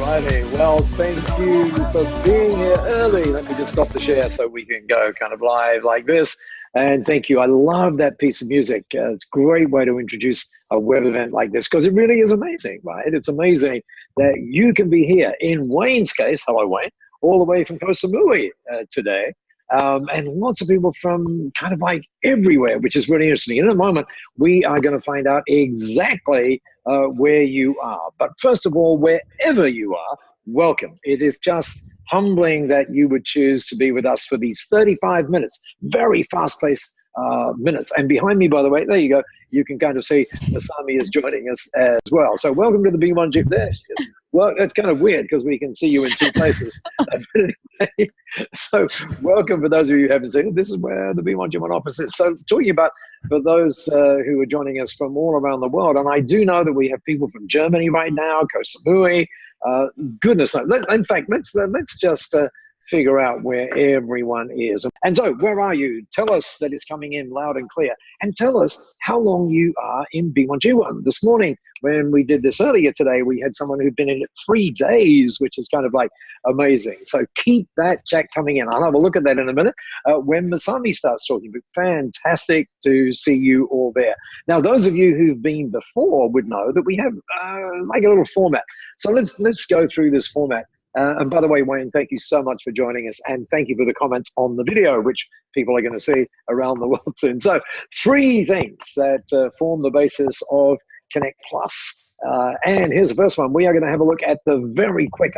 Alrighty, well, thank you for being here early. Let me just stop the share so we can go kind of live like this. And thank you. I love that piece of music. It's a great way to introduce a web event like this because it really is amazing, right? It's amazing that you can be here. In Wayne's case, hello Wayne, all the way from Koh Samui today. And lots of people from kind of like everywhere, which is really interesting. In a moment, we are going to find out exactly where you are. But first of all, wherever you are, welcome. It is just humbling that you would choose to be with us for these 35 minutes, very fast-paced minutes. And behind me, by the way, there you go, you can kind of see Masami is joining us as well. So welcome to the B1G. There she is. Well, it's kind of weird because we can see you in two places. Anyway, so welcome for those of you who haven't seen it. This is where the B1G1 office is. So talking about for those who are joining us from all around the world, and I do know that we have people from Germany right now, Koh Samui. Goodness, in fact, let's just figure out where everyone is. And so, where are you? Tell us that it's coming in loud and clear. And tell us how long you are in B1G1. This morning, when we did this earlier today, we had someone who'd been in it 3 days, which is kind of like amazing. So keep that chat coming in. I'll have a look at that in a minute when Masami starts talking. But fantastic to see you all there. Now, those of you who've been before would know that we have like a little format. So let's go through this format. And by the way, Wayne, thank you so much for joining us. And thank you for the comments on the video, which people are going to see around the world soon. So 3 things that form the basis of Connect Plus. And here's the first one. We are going to have a look at the very quick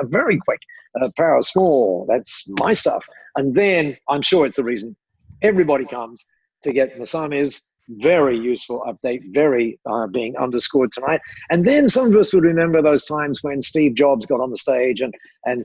Power Small. That's my stuff. And then I'm sure it's the reason everybody comes to get Masami's very useful update, very being underscored tonight. And then some of us would remember those times when Steve Jobs got on the stage and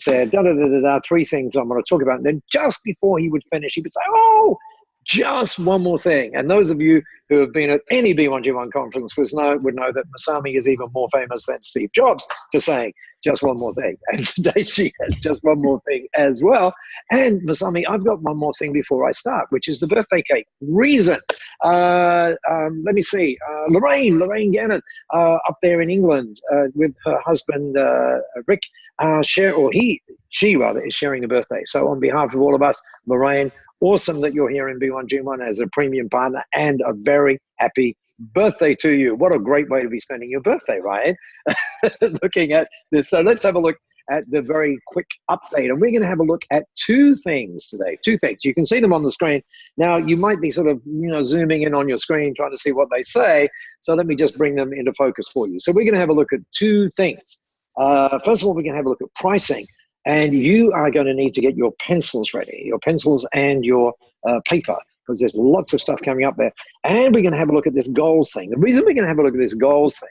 said, 3 things I'm going to talk about. And then just before he would finish, he would say, oh, just one more thing. And those of you who have been at any B1G1 conference would know that Masami is even more famous than Steve Jobs for saying just one more thing. And today she has just one more thing as well. And Masami, I've got one more thing before I start, which is the birthday cake reason. Let me see. Lorraine Gannon up there in England with her husband Rick. She is sharing a birthday. So on behalf of all of us, Lorraine, awesome that you're here in B1G1 as a premium partner, and a very happy birthday to you. What a great way to be spending your birthday, right? Looking at this. So let's have a look at the very quick update. And we're going to have a look at 2 things today. 2 things. You can see them on the screen. Now, you might be sort of, zooming in on your screen, trying to see what they say. So let me just bring them into focus for you. So we're going to have a look at 2 things. First of all, we're going to have a look at pricing. And you are going to need to get your pencils ready, your pencils and your paper, because there's lots of stuff coming up there. And we're going to have a look at this goals thing. The reason we're going to have a look at this goals thing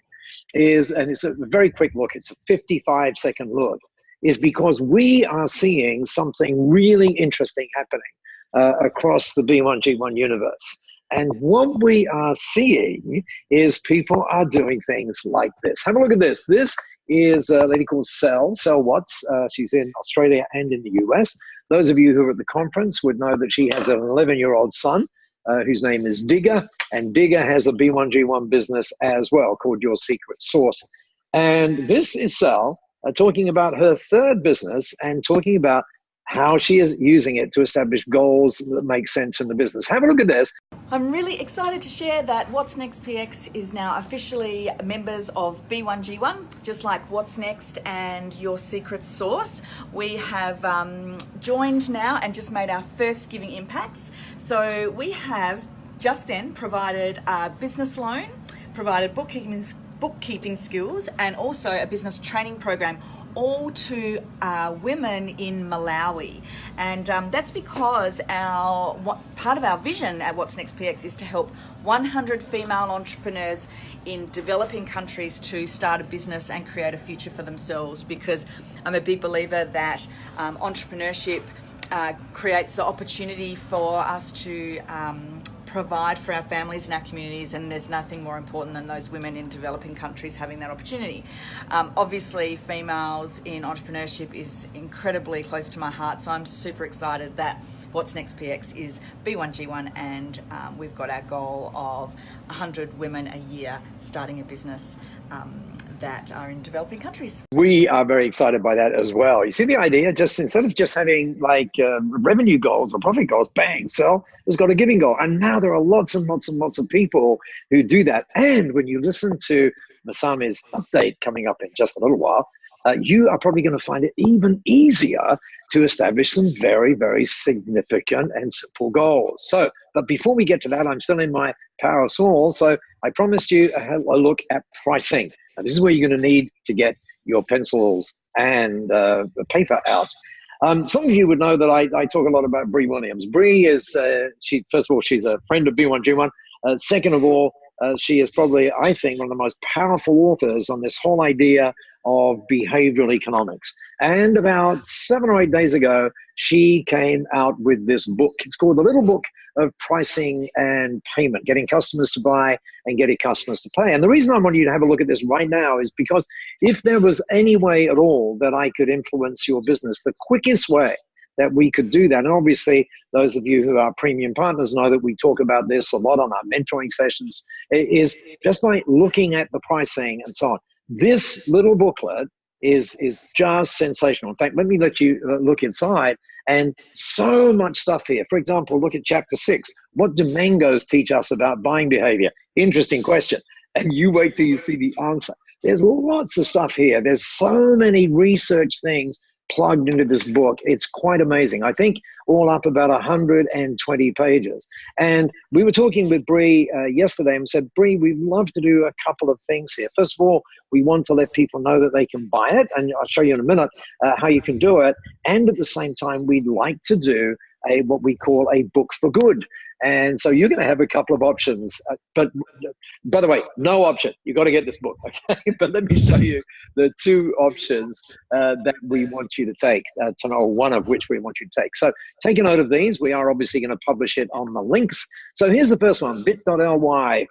is, and it's a very quick look, it's a 55-second look, is because we are seeing something really interesting happening across the B1G1 universe. And what we are seeing is people are doing things like this. Have a look at this. This is a lady called Sel Watts. She's in Australia and in the US. Those of you who are at the conference would know that she has an 11-year-old son whose name is Digger, and Digger has a B1G1 business as well called Your Secret Sauce. And this is Sel talking about her 3rd business and talking about how she is using it to establish goals that make sense in the business. Have a look at this. I'm really excited to share that What's Next PX is now officially members of B1G1, just like What's Next and Your Secret Sauce. We have joined now and just made our first giving impacts. So we have just then provided a business loan, provided bookkeeping skills, and also a business training program, all to women in Malawi. And that's because part of our vision at What's Next PX is to help 100 female entrepreneurs in developing countries to start a business and create a future for themselves, because I'm a big believer that entrepreneurship creates the opportunity for us to provide for our families and our communities, and there's nothing more important than those women in developing countries having that opportunity. Obviously, females in entrepreneurship is incredibly close to my heart, so I'm super excited that What's Next PX is B1G1, and we've got our goal of 100 women a year starting a business that are in developing countries. We are very excited by that as well. You see the idea, just instead of just having like revenue goals or profit goals, bang, sell has got a giving goal. And now there are lots and lots and lots of people who do that. And when you listen to Masami's update coming up in just a little while, you are probably going to find it even easier to establish some very, very significant and simple goals. So, but before we get to that, I'm still in my power of small. So I promised you a look at pricing. Now, this is where you're going to need to get your pencils and the paper out. Some of you would know that I talk a lot about Bree Williams. Bree is, first of all, she's a friend of B1G1. Second of all, she is probably, I think, one of the most powerful authors on this whole idea of behavioral economics. And about 7 or 8 days ago, she came out with this book. It's called The Little Book of Pricing and Payment, getting customers to buy and getting customers to pay. And the reason I want you to have a look at this right now is because if there was any way at all that I could influence your business, the quickest way that we could do that, and obviously those of you who are premium partners know that we talk about this a lot on our mentoring sessions, is just by looking at the pricing and so on. This little booklet is just sensational. In fact, let me let you look inside, and so much stuff here. For example, look at chapter 6. What do mangoes teach us about buying behavior? Interesting question. And you wait till you see the answer. There's lots of stuff here. There's so many research things plugged into this book. It's quite amazing. I think all up about 120 pages. And we were talking with Bree yesterday and said, Bree, we'd love to do a couple of things here. First of all, we want to let people know that they can buy it. And I'll show you in a minute how you can do it. And at the same time, we'd like to do what we call a book for good. And so you're going to have a couple of options. But by the way, no option. You've got to get this book. Okay? But let me show you the 2 options that we want you to take, to know one of which we want you to take. So take a note of these. We are obviously going to publish it on the links. So here's the first one, bit.ly/.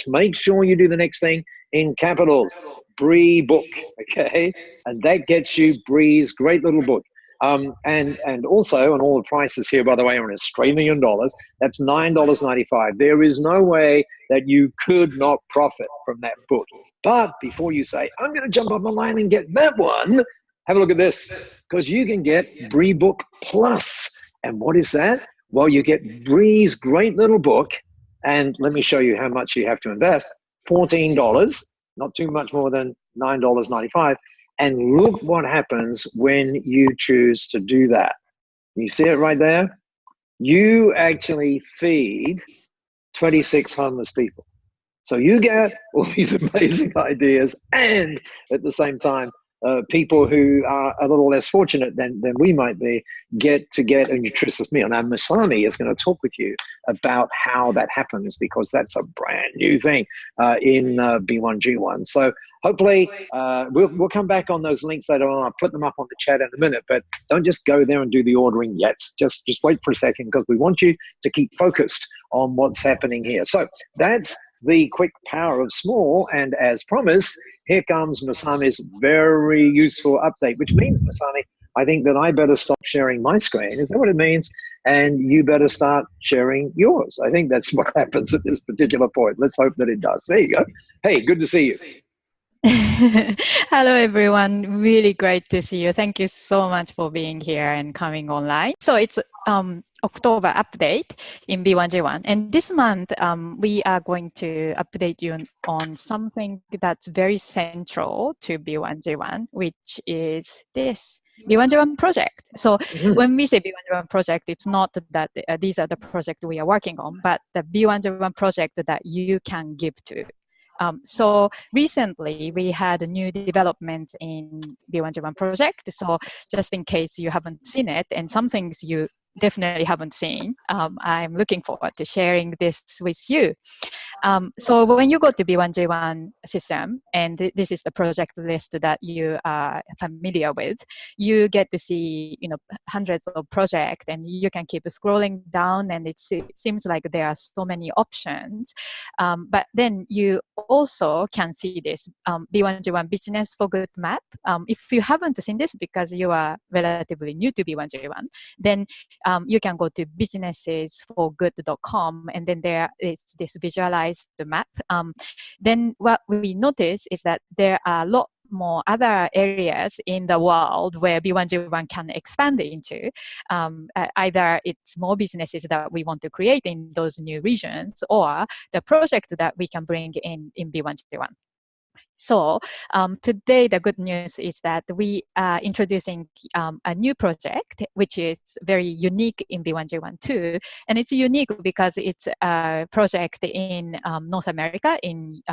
Make sure you do the next thing in capitals, Bree book. Okay? And that gets you Bree's great little book. And also, and all the prices here, by the way, are in Australian dollars. That's $9.95. There is no way that you could not profit from that book. But before you say, I'm going to jump up online and get that one, have a look at this, because you can get Bree Book Plus. And what is that? Well, you get Bree's great little book. And let me show you how much you have to invest. $14, not too much more than $9.95. And look what happens when you choose to do that. You see it right there? You actually feed 26 homeless people. So you get all these amazing ideas, and at the same time, people who are a little less fortunate than we might be get a nutritious meal. Now, Masami is going to talk with you about how that happens, because that's a brand new thing in B1G1. So hopefully we'll come back on those links later on. I'll put them up on the chat in a minute, but don't just go there and do the ordering yet. Just wait for a second, because we want you to keep focused on what's happening here. So that's the quick power of small. And as promised, here comes Masami's very useful update, which means, Masami, I think that I better stop sharing my screen. Is that what it means? And you better start sharing yours. I think that's what happens at this particular point. Let's hope that it does. There you go. Hey, good to see you. Hello, everyone. Really great to see you. Thank you so much for being here and coming online. So it's October update in B1G1. And this month, we are going to update you on something that's very central to B1G1, which is this B1G1 project. So when we say B1G1 project, it's not that these are the projects we are working on, but the B1G1 project that you can give to. So recently we had a new development in B1G1 project. So just in case you haven't seen it, and some things you definitely haven't seen, I'm looking forward to sharing this with you. So when you go to B1G1 system, and this is the project list that you are familiar with, you get to see, hundreds of projects, and you can keep scrolling down, and it seems like there are so many options. But then you also can see this B1G1 Business for Good map. If you haven't seen this because you are relatively new to B1G1, then you can go to businessesforgood.com, and then there is this visualized map. Then what we notice is that there are a lot more other areas in the world where B1G1 can expand into. Either it's more businesses that we want to create in those new regions, or the project that we can bring in B1G1. So today, the good news is that we are introducing a new project, which is very unique in B1G1 too. And it's unique because it's a project in North America,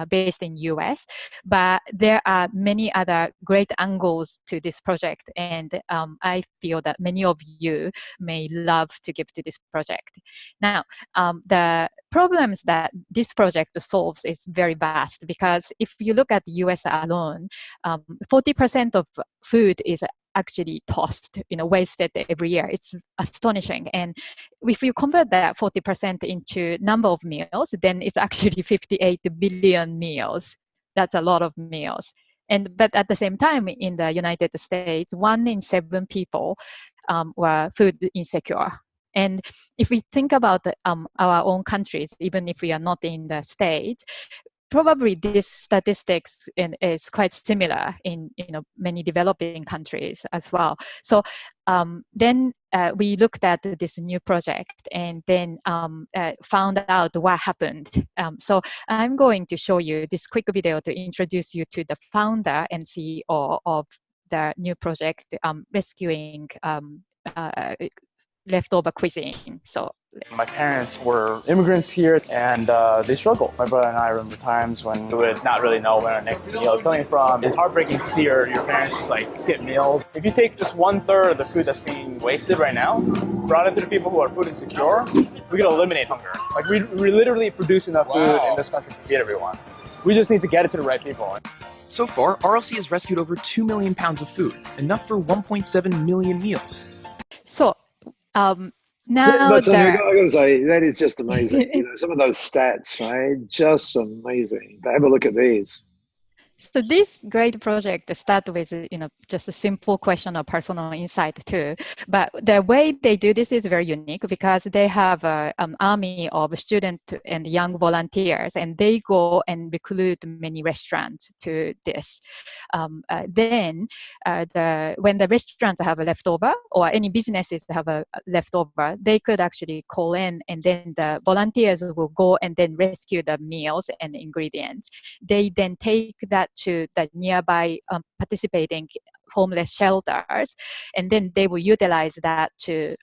based in US. But there are many other great angles to this project. And I feel that many of you may love to give to this project. Now, the problems that this project solves is very vast, because if you look at the US alone, 40% of food is actually tossed, wasted every year. It's astonishing. And if you convert that 40% into number of meals, then it's actually 58 billion meals. That's a lot of meals. But at the same time, in the United States, 1 in 7 people were food insecure. And if we think about our own countries, even if we are not in the States, probably this statistics is quite similar in many developing countries as well. So then we looked at this new project, and then found out what happened. So I'm going to show you this quick video to introduce you to the founder and CEO of the new project, rescuing leftover cuisine. So my parents were immigrants here, and they struggled. My brother and I remember times when we would not really know where our next meal is coming from. It's heartbreaking to see your parents just like skip meals. If you take just 1/3 of the food that's being wasted right now, brought it to the people who are food insecure, we could eliminate hunger. Like we literally produce enough food in this country to feed everyone. We just need to get it to the right people. So far, RLC has rescued over 2 million pounds of food, enough for 1.7 million meals. So now but I gotta say, that is just amazing. Some of those stats, right? Just amazing. Have a look at these. So this great project start with, just a simple question of personal insight too. But the way they do this is very unique, because they have an army of students and young volunteers, and they go and recruit many restaurants to this. Then when the restaurants have a leftover, or any businesses have a leftover, they could actually call in, and then the volunteers will go and then rescue the meals and ingredients. They then take that to the nearby participating homeless shelters, and then they will utilize that to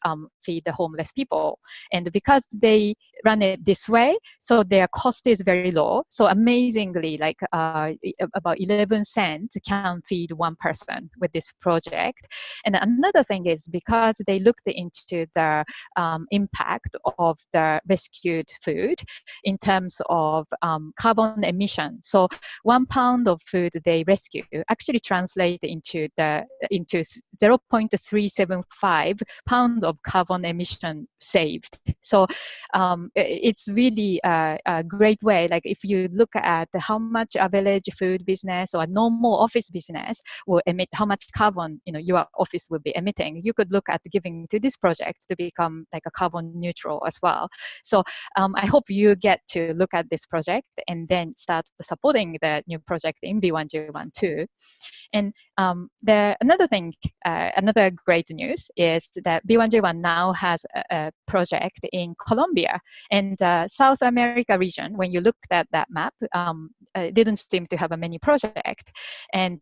feed the homeless people. And because they run it this way, so their cost is very low. So amazingly, like about 11 cents can feed one person with this project. And another thing is, because they looked into the impact of the rescued food in terms of carbon emission. So 1 pound of food they rescue actually translate into 0.375 pounds of carbon emission saved. So it's really a great way. Like if you look at how much average food business or a normal office business will emit, how much carbon your office will be emitting, you could look at giving to this project to become like a carbon neutral as well. So I hope you get to look at this project and then start supporting the new project in B1G1 too. And another great news is that B1G1 now has a project in Colombia and South America region. When you looked at that map, it didn't seem to have a many projects. And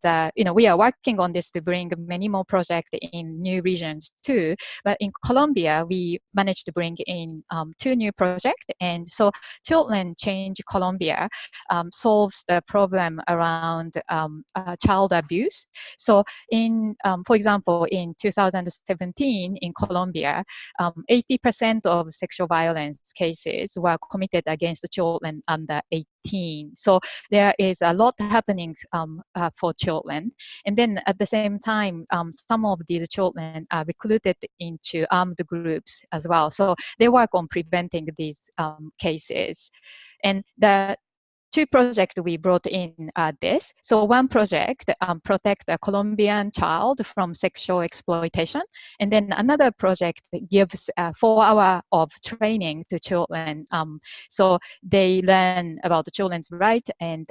we are working on this to bring many more projects in new regions too. But in Colombia, we managed to bring in 2 new projects. And so Children Change Colombia solves the problem around child abuse. So for example, in 2017 in Colombia, 80% of sexual violence cases were committed against children under 18. So there is a lot happening for children. And then at the same time, some of these children are recruited into armed groups as well. So they work on preventing these cases. And two projects we brought in this. So one project, protect a Colombian child from sexual exploitation. And then another project gives 4 hours of training to children. So they learn about the children's rights and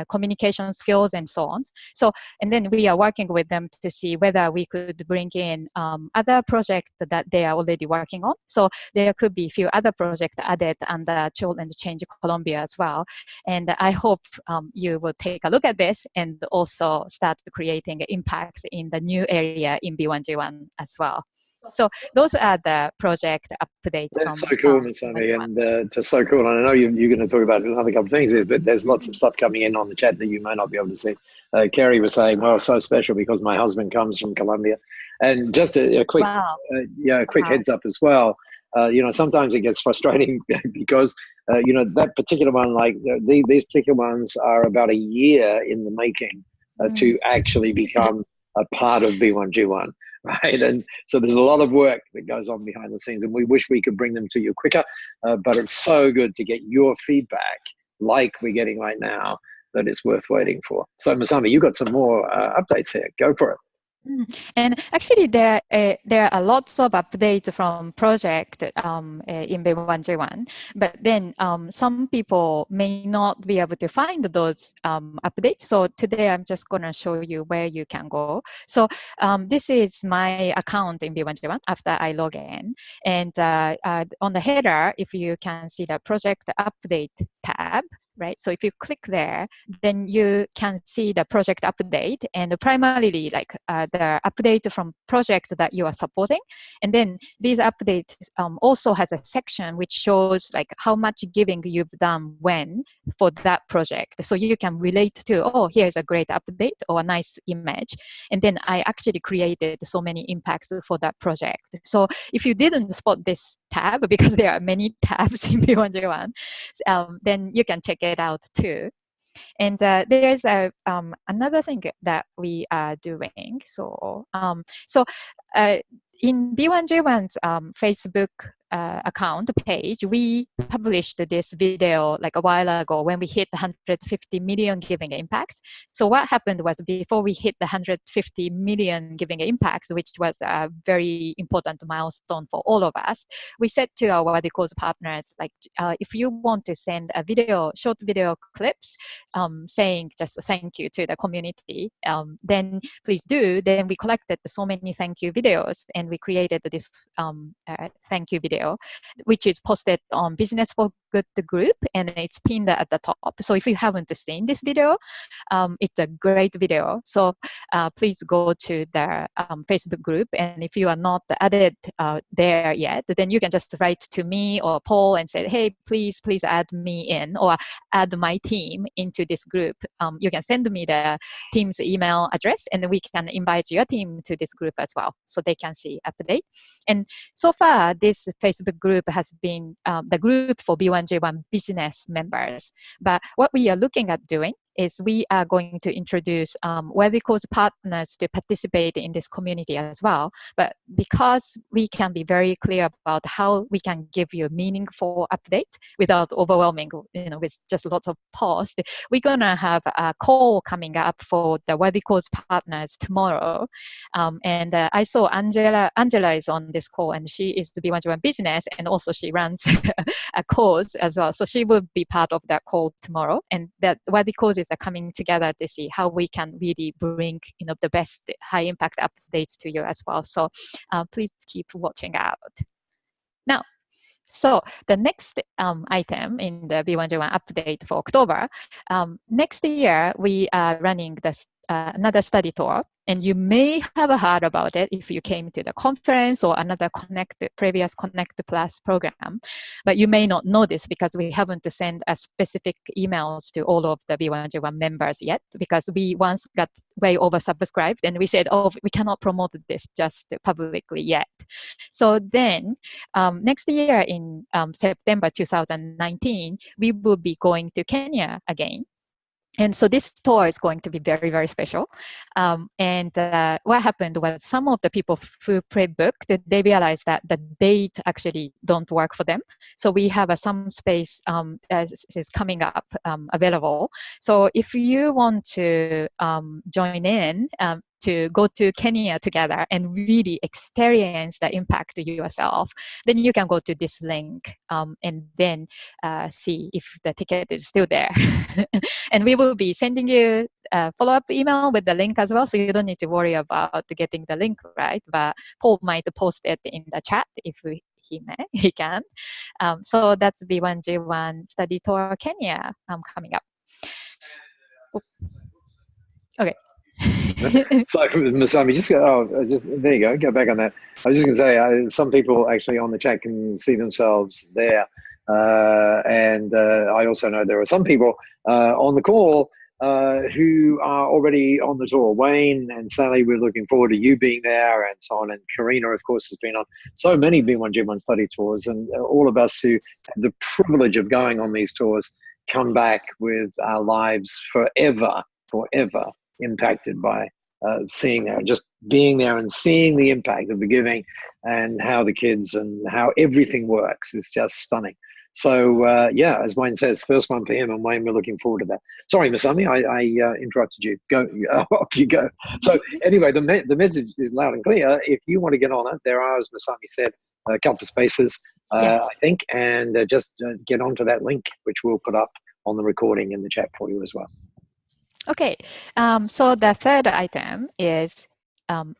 communication skills and so on. So, and then we are working with them to see whether we could bring in other projects that they are already working on. So there could be a few other projects added under Children's Change Colombia as well. And I hope you will take a look at this and also start creating impact in the new area in B1G1 as well. So those are the project updates. That's so cool, Masami, and just so cool. And I know you're going to talk about another couple of things, but there's lots of stuff coming in on the chat that you may not be able to see. Kerry was saying, "Well, so special because my husband comes from Colombia," and just a quick, quick heads up as well. Sometimes it gets frustrating because that particular one, like these particular ones, are about a year in the making to actually become a part of B1G1. Right, and so there's a lot of work that goes on behind the scenes, and we wish we could bring them to you quicker, but it's so good to get your feedback like we're getting right now that it's worth waiting for. So Masami, you got some more updates here. Go for it. And actually, there are lots of updates from project in B1G1, but then some people may not be able to find those updates. So today, I'm just going to show you where you can go. So this is my account in B1G1 after I log in. And on the header, if you can see the project update tab, right? So if you click there, then you can see the project update and primarily like the update from project that you are supporting. And then these updates also has a section which shows like how much giving you've done when for that project. So you can relate to, oh, here's a great update or a nice image. And then I actually created so many impacts for that project. So if you didn't spot this tab, because there are many tabs in B1G1, then you can check it out too. And there's another thing that we are doing. So, in B1G1's Facebook account page, we published this video like a while ago when we hit 150 million giving impacts. So what happened was before we hit the 150 million giving impacts, which was a very important milestone for all of us, we said to our Worthy Cause partners, like, if you want to send a video, short video clips saying just thank you to the community, then please do. Then we collected so many thank you videos and we created this thank you video, which is posted on Business for Good group, and it's pinned at the top. So if you haven't seen this video, it's a great video. So please go to the Facebook group, and if you are not added there yet, then you can just write to me or Paul and say, hey, please add me in or add my team into this group. You can send me the team's email address, and we can invite your team to this group as well, so they can see update. And so far, this Facebook group has been the group for B1G1 business members. But what we are looking at doing is we are going to introduce Worthy Cause partners to participate in this community as well. But because we can be very clear about how we can give you a meaningful update without overwhelming, with just lots of posts, we're gonna have a call coming up for the Worthy Cause partners tomorrow. And I saw Angela is on this call, and she is the B1G1 business, and also she runs a cause as well. So she will be part of that call tomorrow, and that Worthy Cause are coming together to see how we can really bring the best high impact updates to you as well. So please keep watching out. Now, so the next item in the B1G1 update for October, next year we are running this another study tour, and you may have heard about it if you came to the conference or another previous Connect Plus program, but you may not know this because we haven't sent a specific emails to all of the B1G1 members yet, because we once got way oversubscribed and we said, oh, we cannot promote this just publicly yet. So then next year in September 2019, we will be going to Kenya again. And so this tour is going to be very, very special. And what happened was some of the people who pre-booked, they realized that the date actually don't work for them. So we have some space is coming up available. So if you want to join in, to go to Kenya together and really experience the impact yourself, then you can go to this link and then see if the ticket is still there. And we will be sending you a follow-up email with the link as well, so you don't need to worry about getting the link right. But Paul might post it in the chat if he can. So that's B1G1 Study Tour Kenya coming up. Oops. Okay. So, Masami, just there you go. Go back on that. I was just going to say, some people actually on the chat can see themselves there, and I also know there are some people on the call who are already on the tour. Wayne and Sally, we're looking forward to you being there, and so on. And Karina, of course, has been on so many B1G1 study tours, and all of us who have the privilege of going on these tours come back with our lives forever impacted by seeing there, just being there and seeing the impact of the giving and how the kids and how everything works is just stunning. So yeah, as Wayne says, first one for him, and Wayne, we're looking forward to that. Sorry, Masami, I interrupted you. Go, off you go. So anyway, the message is loud and clear. If you want to get on it, there are, as Masami said, a couple of spaces, yes. I think, and just get onto that link, which we'll put up on the recording in the chat for you as well. Okay, so the third item is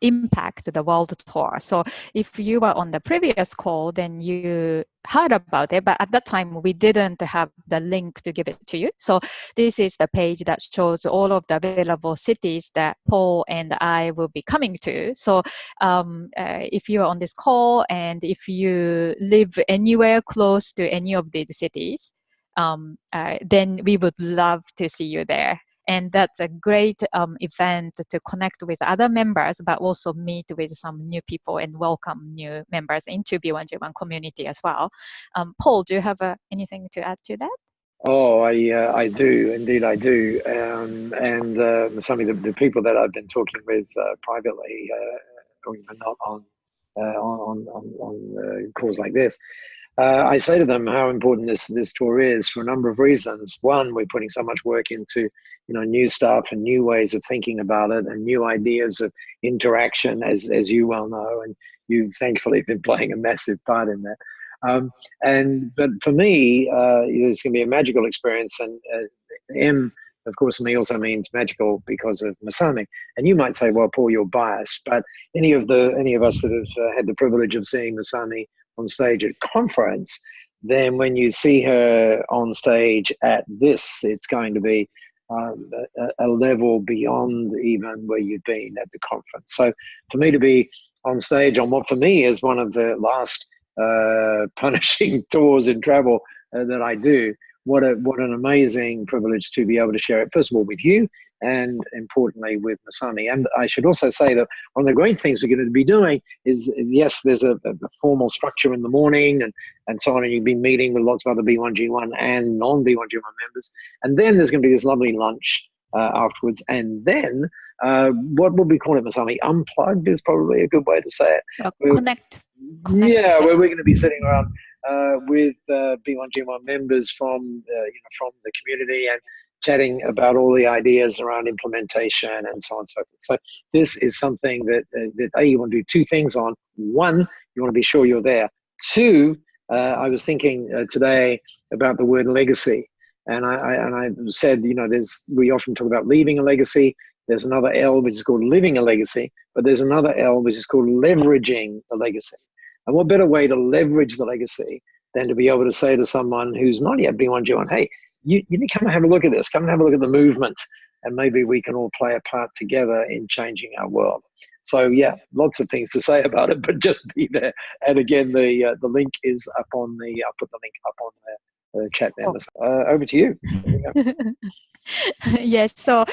impact the world tour. So if you were on the previous call, then you heard about it, but at that time we didn't have the link to give it to you. So this is the page that shows all of the available cities that Paul and I will be coming to. So if you are on this call and if you live anywhere close to any of these cities, then we would love to see you there. And that's a great event to connect with other members, but also meet with some new people and welcome new members into B1G1 community as well. Paul, do you have anything to add to that? Oh, I do. Indeed, I do. And Masami, the people that I've been talking with privately, or even not on calls like this, I say to them how important this tour is for a number of reasons. One, we're putting so much work into new stuff and new ways of thinking about it and new ideas of interaction, as you well know, and you've thankfully been playing a massive part in that. But for me, it's going to be a magical experience, and M, of course, for me also means magical because of Masami. And you might say, well, Paul, you're biased, but any of us that have had the privilege of seeing Masami on stage at conference, then when you see her on stage at this, it's going to be a level beyond even where you've been at the conference. So for me to be on stage on what for me is one of the last punishing tours in travel that I do, what an amazing privilege to be able to share it, first of all, with you, and importantly with Masami. And I should also say that one of the great things we're going to be doing is, yes, there's a formal structure in the morning and so on, and you've been meeting with lots of other B1G1 and non-B1G1 members, and then there's going to be this lovely lunch afterwards, and then what would we call it, Masami? Unplugged is probably a good way to say it. Connect. Yeah, where we're going to be sitting around with B1G1 members from the community and chatting about all the ideas around implementation and so on and so forth. So this is something that you want to do two things on. One, you want to be sure you're there. Two, I was thinking today about the word legacy, and I said, we often talk about leaving a legacy. There's another L which is called living a legacy, but there's another L which is called leveraging the legacy. And what better way to leverage the legacy than to be able to say to someone who's not yet B1G1, hey, you need to come and have a look at this, come and have a look at the movement, and maybe we can all play a part together in changing our world. So yeah, lots of things to say about it, but just be there. And again, the link is up on I'll put the link up on the chat members. Over to you. Yes, so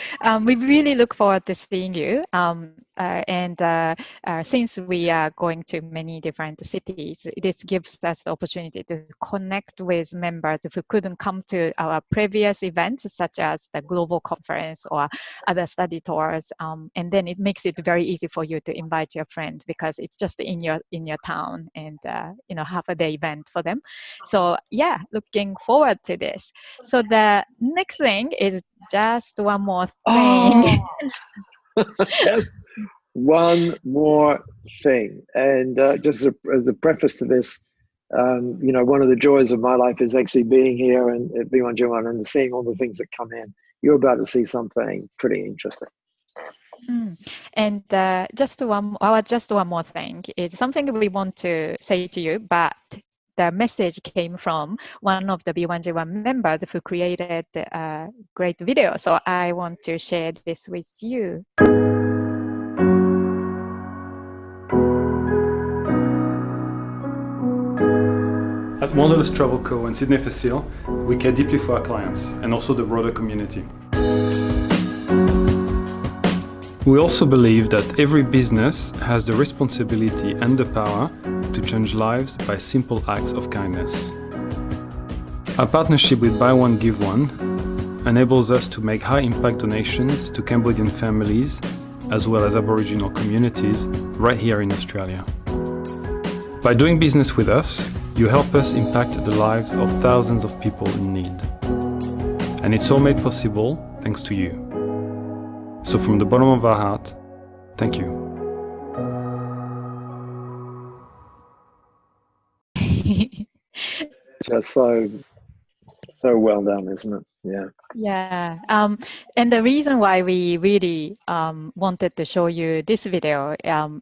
we really look forward to seeing you. Since we are going to many different cities, this gives us the opportunity to connect with members who couldn't come to our previous events, such as the global conference or other study tours. And then it makes it very easy for you to invite your friend because it's just in your town and half a day event for them. So yeah, looking forward to this. So the next thing is just one more thing. Just one more thing. And just as a preface to this, one of the joys of my life is actually being here and at B1G1 and seeing all the things that come in. You're about to see something pretty interesting. And just one more thing is something we want to say to you, but the message came from one of the B1G1 members who created a great video. So I want to share this with you. At Wanderlust Travel Co. and Sydney Facile, we care deeply for our clients and also the broader community. We also believe that every business has the responsibility and the power to change lives by simple acts of kindness. Our partnership with Buy One Give One enables us to make high-impact donations to Cambodian families as well as Aboriginal communities right here in Australia. By doing business with us, you help us impact the lives of thousands of people in need. And it's all made possible thanks to you. So from the bottom of our heart, thank you. Just so well done, isn't it? Yeah. Yeah. And the reason why we really wanted to show you this video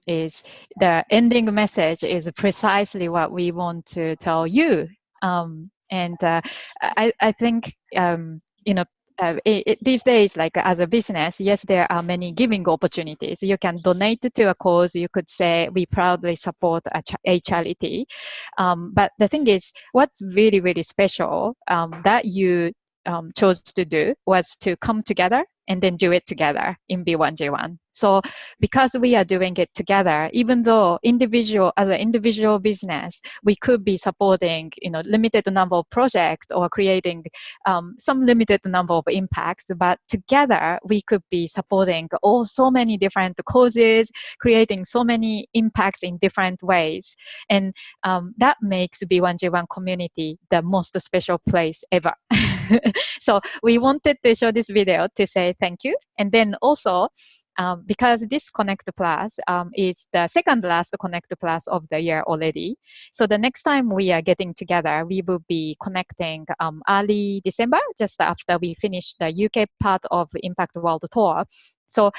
is the ending message is precisely what we want to tell you. I think, these days, like as a business, yes, there are many giving opportunities. You can donate to a cause. You could say we proudly support a charity. But the thing is, what's really, really special that you chose to do was to come together and then do it together in B1G1. So because we are doing it together, even though as an individual business, we could be supporting, limited number of projects or creating some limited number of impacts, but together we could be supporting so many different causes, creating so many impacts in different ways. And that makes B1G1 community the most special place ever. So we wanted to show this video to say thank you. And then also, because this Connect Plus is the second last Connect Plus of the year already. So the next time we are getting together, we will be connecting early December, just after we finish the UK part of Impact World Tour. So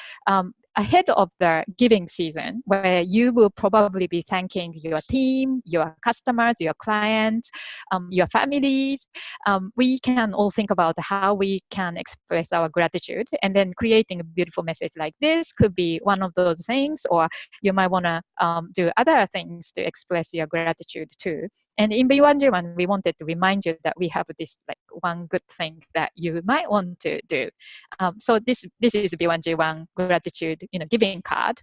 ahead of the giving season, where you will probably be thanking your team, your customers, your clients, your families, we can all think about how we can express our gratitude. And then creating a beautiful message like this could be one of those things, or you might want to do other things to express your gratitude too. And in B1G1, we wanted to remind you that we have this like one good thing that you might want to do. So this is B1G1 gratitude giving card.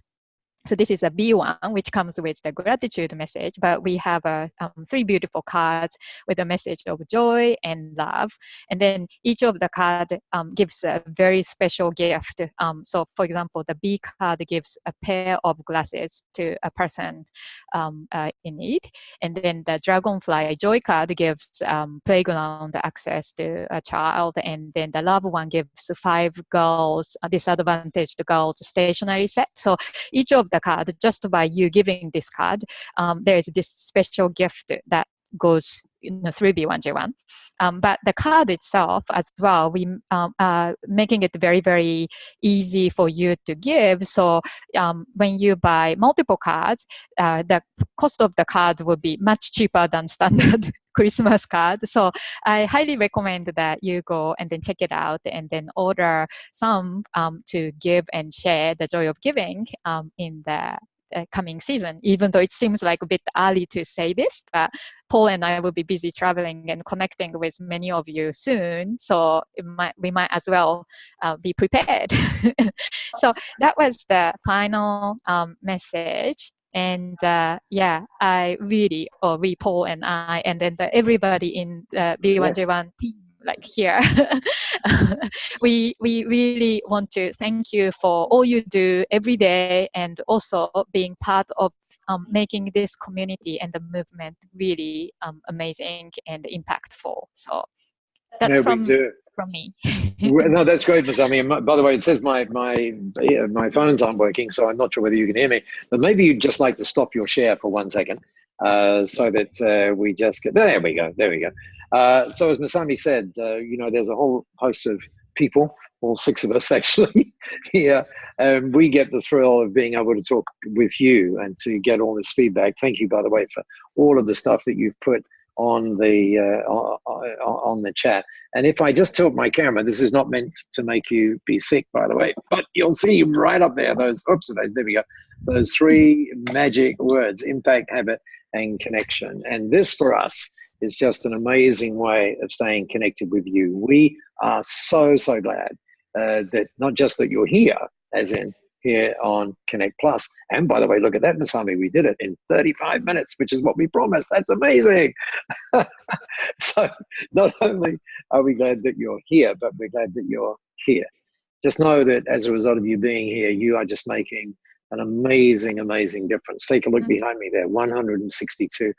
So this is a B1, which comes with the gratitude message, but we have 3 beautiful cards with a message of joy and love. And then each of the card gives a very special gift. So for example, the B card gives a pair of glasses to a person in need. And then the Dragonfly Joy card gives playground access to a child. And then the love one gives 5 girls, disadvantaged girls stationery set. So each of the card, just by you giving this card, there is this special gift that goes through B1G1. But the card itself as well, we are making it very, very easy for you to give. So when you buy multiple cards, the cost of the card will be much cheaper than standard Christmas card. So I highly recommend that you go and then check it out and then order some to give and share the joy of giving in the coming season, even though it seems like a bit early to say this, but Paul and I will be busy traveling and connecting with many of you soon. So we might as well be prepared. So that was the final message. And yeah, I really, we, Paul and I, and then everybody in the B1G1 team, like here, we really want to thank you for all you do every day, and also being part of making this community and the movement really amazing and impactful. So that's from me. No, that's great, Masami. By the way, it says my phones aren't working, so I'm not sure whether you can hear me. But maybe you'd just like to stop your share for 1 second, so that we just get there. We go. There we go. So as Masami said, you know, there's a whole host of people, all 6 of us actually here, and we get the thrill of being able to talk with you and to get all this feedback. Thank you, by the way, for all of the stuff that you've put on the chat. And if I just tilt my camera, this is not meant to make you be sick, by the way, but you'll see right up there those, oops, there we go, those 3 magic words: impact, habit, and connection. And this for us is just an amazing way of staying connected with you. We are so glad that not just that you're here, as in here on Connect Plus. And by the way, look at that, Masami, we did it in 35 minutes, which is what we promised. That's amazing. So not only are we glad that you're here, but we're glad that you're here. Just know that as a result of you being here, you are just making an amazing difference. Take a look behind me there, 162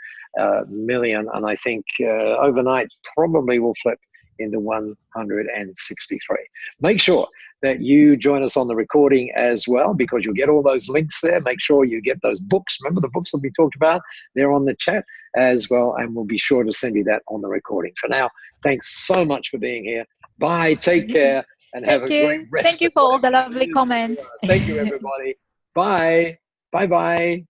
million. And I think overnight probably will flip into 163. Make sure that you join us on the recording as well, because you'll get all those links there. Make sure you get those books. Remember the books that we talked about? They're on the chat as well, and we'll be sure to send you that on the recording. For now, thanks so much for being here. Bye, take care, and have a great rest. Thank you for all the lovely comments. Thank you, everybody. Bye. Bye-bye.